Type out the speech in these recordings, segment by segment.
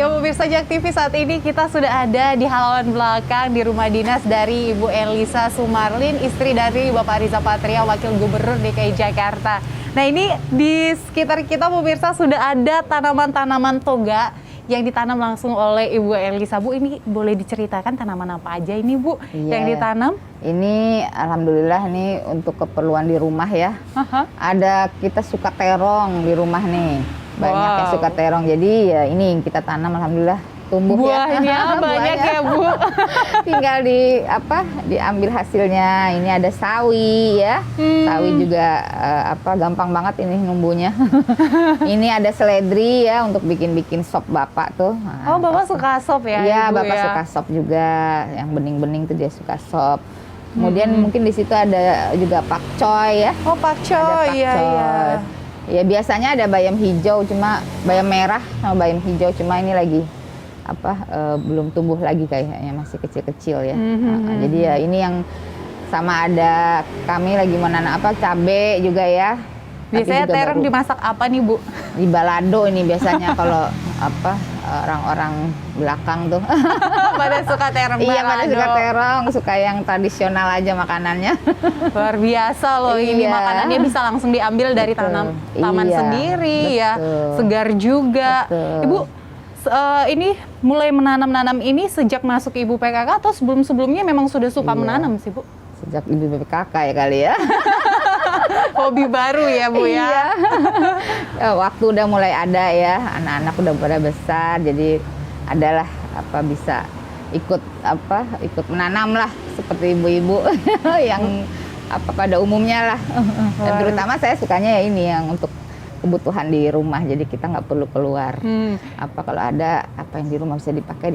Ya pemirsa JAK TV, saat ini kita sudah ada di halaman belakang di rumah dinas dari Ibu Elisa Sumarlin, istri dari Bapak Riza Patria, Wakil Gubernur DKI Jakarta. Nah ini di sekitar kita pemirsa sudah ada tanaman-tanaman toga yang ditanam langsung oleh Ibu Elisa. Bu, ini boleh diceritakan tanaman apa aja ini Bu yang ditanam? Ini alhamdulillah ini untuk keperluan di rumah ya. Ada kita suka terong di rumah nih. Banyak yang suka terong, jadi ya ini yang kita tanam alhamdulillah tumbuh. Buahnya banyak ya Bu. Tinggal diambil hasilnya. Ini ada sawi ya. Sawi juga gampang banget ini numbuhnya. Ini ada seledri ya untuk bikin sop Bapak tuh. Oh, Bapak suka sop ya? Iya, Ibu, Bapak suka sop juga. Yang bening-bening tuh dia suka sop. Kemudian mungkin di situ ada juga pakcoy ya. Oh, pakcoy, iya. Ya biasanya ada bayam hijau, cuma bayam merah sama bayam hijau, cuma ini lagi belum tumbuh lagi kayaknya, masih kecil-kecil ya. Jadi ya ini yang sama ada kami lagi menanam cabe juga ya. Biasanya terong dimasak apa nih Bu? Di balado ini biasanya kalau orang-orang belakang tuh. Pada suka terong balado. Iya, pada suka terong, suka yang tradisional aja makanannya. Luar biasa loh, ini makanannya bisa langsung diambil dari taman sendiri ya. Segar juga. Ibu, ini mulai menanam-nanam ini sejak masuk Ibu PKK atau sebelum-sebelumnya memang sudah suka menanam sih Bu? Sejak Ibu PKK ya kali ya. Hobi baru ya Bu ya. Waktu udah mulai ada ya, anak-anak udah pada besar, jadi adalah bisa ikut menanam lah seperti ibu-ibu yang pada umumnya lah. Dan terutama saya sukanya ya ini yang untuk kebutuhan di rumah, jadi kita nggak perlu keluar. Kalau ada apa yang di rumah bisa dipakai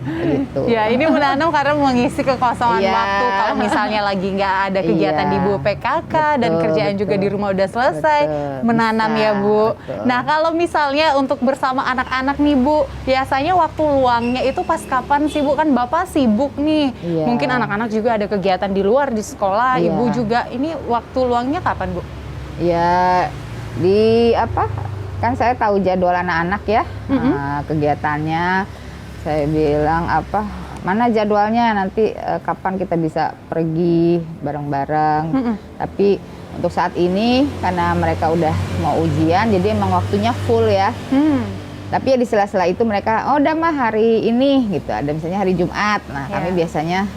gitu. Ya, ini menanam karena mengisi kekosongan waktu. Kalau misalnya lagi nggak ada kegiatan di Bu PKK dan kerjaan juga di rumah udah selesai, menanam ya Bu. Nah, kalau misalnya untuk bersama anak-anak nih Bu, biasanya waktu luangnya itu pas kapan sih Bu? Kan Bapak sibuk nih. Mungkin anak-anak juga ada kegiatan di luar, di sekolah, Ibu juga. Ini waktu luangnya kapan Bu? Ya kan saya tahu jadwal anak-anak ya, kegiatannya. Saya bilang mana jadwalnya nanti kapan kita bisa pergi bareng-bareng. Tapi untuk saat ini karena mereka udah mau ujian, jadi emang waktunya full ya. Tapi ya di sela-sela itu mereka udah mah hari ini gitu, ada misalnya hari Jumat. Nah kami biasanya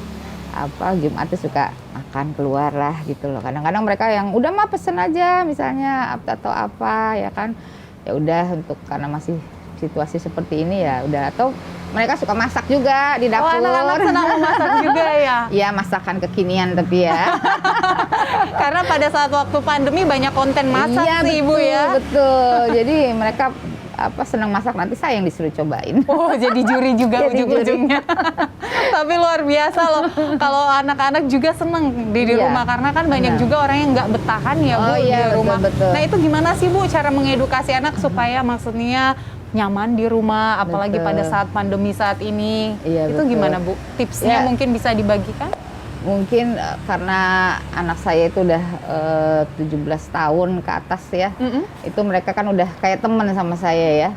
Jumat tuh suka makan keluar lah gitu loh. Kadang-kadang mereka yang udah mah pesen aja misalnya atau apa ya kan. Ya udah untuk karena masih situasi seperti ini ya udah, atau mereka suka masak juga di dapur. Oh, anak-anak senang memasak juga ya? Iya, masakan kekinian tapi ya. Karena pada saat waktu pandemi banyak konten masak sih Ibu ya. Betul. Jadi mereka senang masak, nanti saya yang disuruh cobain. Oh, jadi juri juga ujung-ujungnya. Tapi luar biasa loh. Kalau anak-anak juga seneng di rumah karena kan banyak juga orang yang nggak betahan ya Bu di rumah. Betul. Nah itu gimana sih Bu cara mengedukasi anak supaya maksudnya nyaman di rumah, apalagi pada saat pandemi saat ini? Itu gimana Bu? Tipsnya mungkin bisa dibagikan? Mungkin karena anak saya itu udah 17 tahun ke atas ya, itu mereka kan udah kayak teman sama saya ya.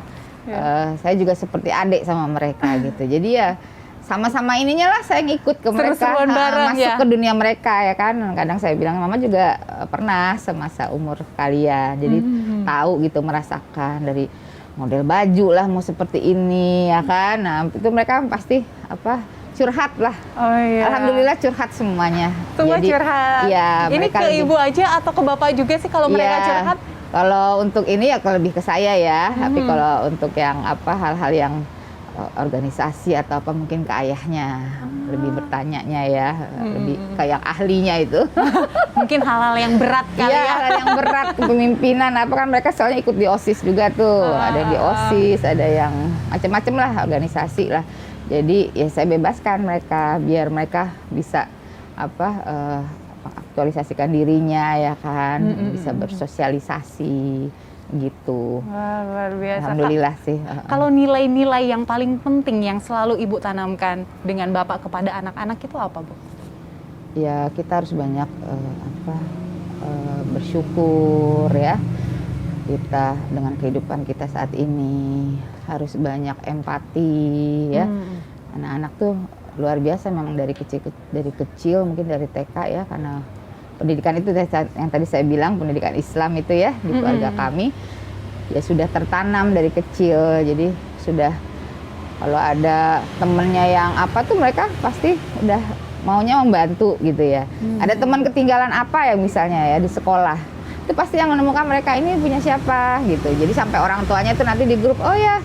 Saya juga seperti adik sama mereka gitu. Jadi ya sama-sama ininya lah saya ngikut ke mereka, masuk ke dunia mereka ya kan. Kadang saya bilang mama juga pernah semasa umur kalian, jadi tahu gitu, merasakan dari model baju lah mau seperti ini ya kan. Nah itu mereka pasti curhat lah. Alhamdulillah curhat semuanya. Semua curhat. Ya, ini ke Ibu aja atau ke Bapak juga sih kalau mereka curhat? Kalau untuk ini ya lebih ke saya ya. Tapi kalau untuk yang hal-hal yang organisasi atau mungkin ke ayahnya, lebih bertanyanya ya, lebih kayak ahlinya itu. Mungkin hal-hal yang berat kali ya. Hal yang berat, kepemimpinan kan mereka soalnya ikut di OSIS juga tuh. Ada di OSIS, ada yang macam-macam lah, organisasi lah. Jadi ya saya bebaskan mereka biar mereka bisa aktualisasikan dirinya ya kan, bisa bersosialisasi gitu. Wah, luar biasa. Alhamdulillah sih. Kalau nilai-nilai yang paling penting yang selalu Ibu tanamkan dengan Bapak kepada anak-anak itu apa Bu? Ya kita harus banyak bersyukur ya. kita dengan kehidupan kita saat ini, harus banyak empati ya. Anak-anak tuh luar biasa memang dari kecil mungkin dari TK ya, karena pendidikan itu yang tadi saya bilang pendidikan Islam itu ya di keluarga kami ya sudah tertanam dari kecil. Jadi sudah kalau ada temennya yang apa tuh mereka pasti udah maunya membantu gitu ya. Ada teman ketinggalan apa ya misalnya ya di sekolah, itu pasti yang menemukan mereka ini punya siapa gitu. Jadi sampai orang tuanya tuh nanti di grup, oh ya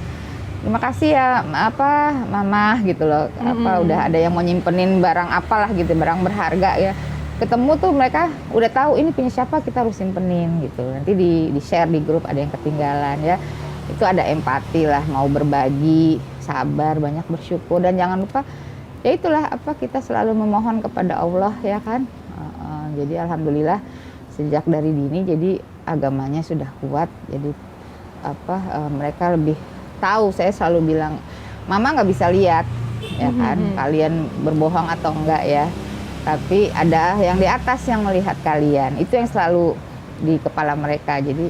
terima kasih ya apa mama gitu loh, apa udah ada yang mau nyimpenin barang apalah gitu, barang berharga ya. Ketemu tuh mereka udah tahu ini punya siapa, kita harus simpenin gitu. Nanti di share di grup ada yang ketinggalan ya. Itu ada empati lah, mau berbagi, sabar, banyak bersyukur, dan jangan lupa ya itulah apa kita selalu memohon kepada Allah ya kan. Jadi alhamdulillah sejak dari dini jadi agamanya sudah kuat. Jadi apa mereka lebih tahu. Saya selalu bilang, mama nggak bisa lihat ya kan kalian berbohong atau enggak ya, tapi ada yang di atas yang melihat kalian. Itu yang selalu di kepala mereka. Jadi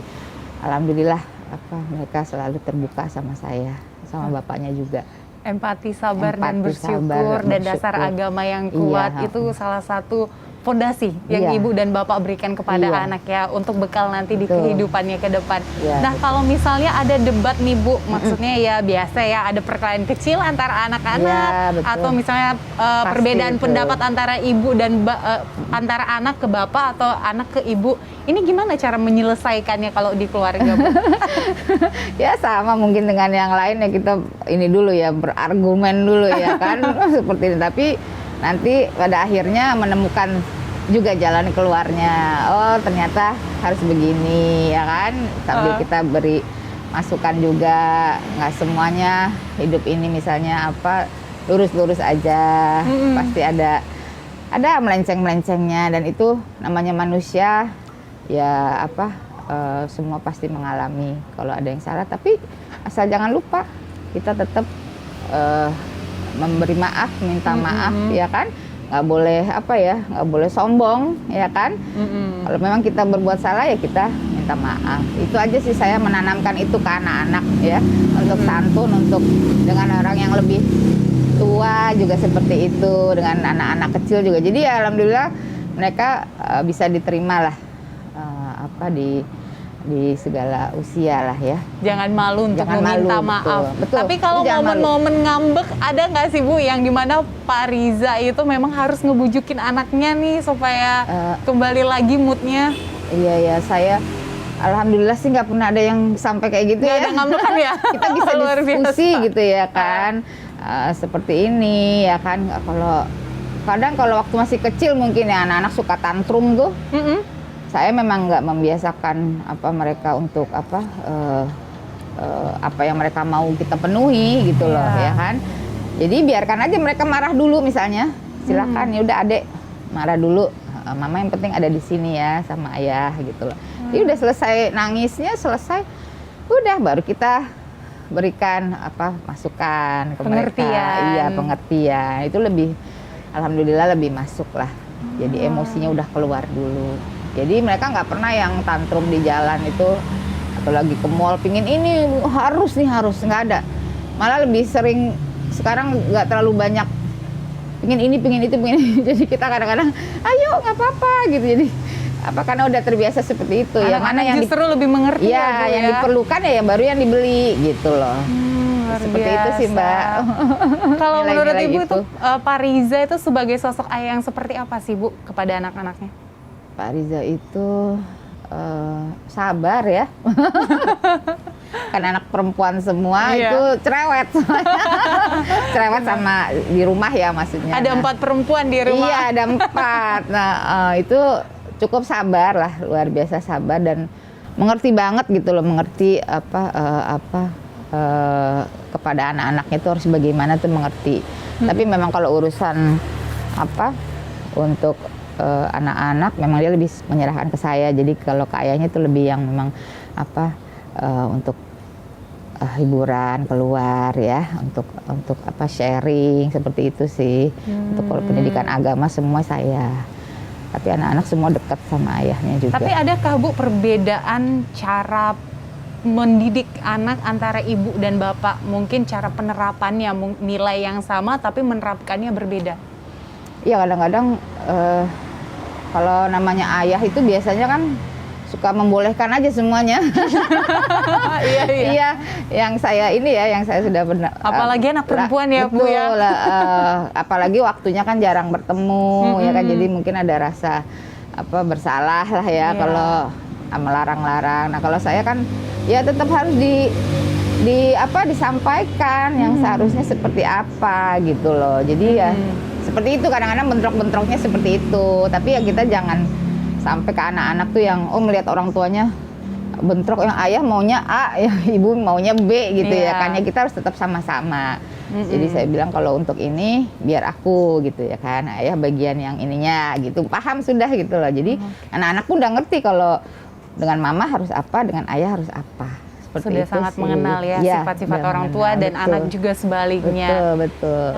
alhamdulillah apa mereka selalu terbuka sama saya, sama bapaknya juga. Empati, sabar, dan bersyukur, dan dasar agama yang kuat itu salah satu fondasi yang ibu dan bapak berikan kepada anak ya untuk bekal nanti di kehidupannya ke depan. Nah kalau misalnya ada debat nih Bu, maksudnya ya biasa ya ada perkelahian kecil antara anak-anak atau misalnya perbedaan pendapat antara ibu dan antara anak ke bapak atau anak ke ibu. Ini gimana cara menyelesaikannya kalau di keluarga Bu? Ya sama mungkin dengan yang lain ya, kita ini dulu ya berargumen dulu ya kan seperti ini, tapi nanti pada akhirnya menemukan juga jalan keluarnya. Oh ternyata harus begini ya kan, sambil kita beri masukan juga. Nggak semuanya hidup ini misalnya apa lurus-lurus aja, pasti ada melenceng-melencengnya, dan itu namanya manusia ya apa semua pasti mengalami kalau ada yang salah, tapi asal jangan lupa kita tetap memberi maaf, minta maaf ya kan. Nggak boleh apa ya, nggak boleh sombong ya kan. Kalau memang kita berbuat salah ya kita minta maaf. Itu aja sih, saya menanamkan itu ke anak-anak ya, untuk santun, untuk dengan orang yang lebih tua juga seperti itu, dengan anak-anak kecil juga. Jadi ya alhamdulillah mereka bisa diterima lah apa di segala usia lah ya. Jangan malu untuk meminta maaf. Betul. Tapi kalau momen-momen ngambek ada nggak sih Bu yang dimana Pak Riza itu memang harus ngebujukin anaknya nih supaya kembali lagi moodnya? Iya ya, saya alhamdulillah sih nggak pernah ada yang sampai kayak gitu ya. Ada ngambekan ya? Kita bisa diskusi gitu ya kan. Seperti ini ya kan. Kalau waktu masih kecil mungkin ya anak-anak suka tantrum tuh. Saya memang nggak membiasakan apa mereka untuk apa yang mereka mau kita penuhi gitu loh ya kan. Jadi biarkan aja mereka marah dulu misalnya, silakan ya udah adek marah dulu, mama yang penting ada di sini ya sama ayah gitu loh. Jadi udah selesai nangisnya, selesai udah baru kita berikan apa masukan ke mereka. Iya, pengertian itu lebih alhamdulillah lebih masuk lah. Jadi emosinya udah keluar dulu. Jadi mereka nggak pernah yang tantrum di jalan itu, atau lagi ke mall pingin ini harus nggak ada. Malah lebih sering sekarang nggak terlalu banyak pingin ini pingin itu pingin ini. Jadi kita kadang-kadang ayo nggak apa-apa gitu. Jadi apa karena udah terbiasa seperti itu. Yang mana yang justru lebih mengerti ya, yang diperlukan ya baru yang dibeli gitu loh. Seperti itu sih Mbak. Kalau menurut Ibu itu Pak Riza itu sebagai sosok ayah yang seperti apa sih Bu kepada anak-anaknya? Pak Riza itu sabar ya. Kan anak perempuan semua itu cerewet. Cerewet sama di rumah ya maksudnya. Ada 4 perempuan di rumah. Iya ada 4. Nah itu cukup sabar lah, luar biasa sabar dan mengerti banget gitu loh, mengerti kepada anak-anaknya itu harus bagaimana tuh mengerti. Tapi memang kalau urusan untuk anak-anak memang dia lebih menyerahkan ke saya. Jadi kalau ke ayahnya itu lebih yang memang untuk hiburan keluar ya, untuk sharing seperti itu sih. Untuk kalau pendidikan agama semua saya. Tapi anak-anak semua dekat sama ayahnya juga. Tapi adakah Bu perbedaan cara mendidik anak antara ibu dan bapak? Mungkin cara penerapannya nilai yang sama tapi menerapkannya berbeda. Iya, kadang-kadang kalau namanya ayah itu biasanya kan suka membolehkan aja semuanya. Iya, iya. Iya, yang saya sudah pernah. Apalagi anak perempuan ya, Bu ya. Betul, apalagi waktunya kan jarang bertemu, ya kan, jadi mungkin ada rasa bersalah lah ya kalau melarang-larang. Nah, kalau saya kan ya tetap harus disampaikan yang seharusnya seperti apa gitu loh. Jadi ya seperti itu, kadang-kadang bentrok-bentroknya seperti itu. Tapi ya kita jangan sampai ke anak-anak tuh yang melihat orang tuanya bentrok, yang ayah maunya A, yang ibu maunya B gitu ya kan. Ya kita harus tetap sama-sama. Jadi saya bilang kalau untuk ini biar aku gitu ya kan, ayah bagian yang ininya gitu. Paham sudah gitu loh. Jadi anak-anak pun udah ngerti kalau dengan mama harus apa, dengan ayah harus apa. Seperti Sudah itu sangat sih. mengenal ya sifat-sifat orang tua dan betul. anak juga sebaliknya. Betul.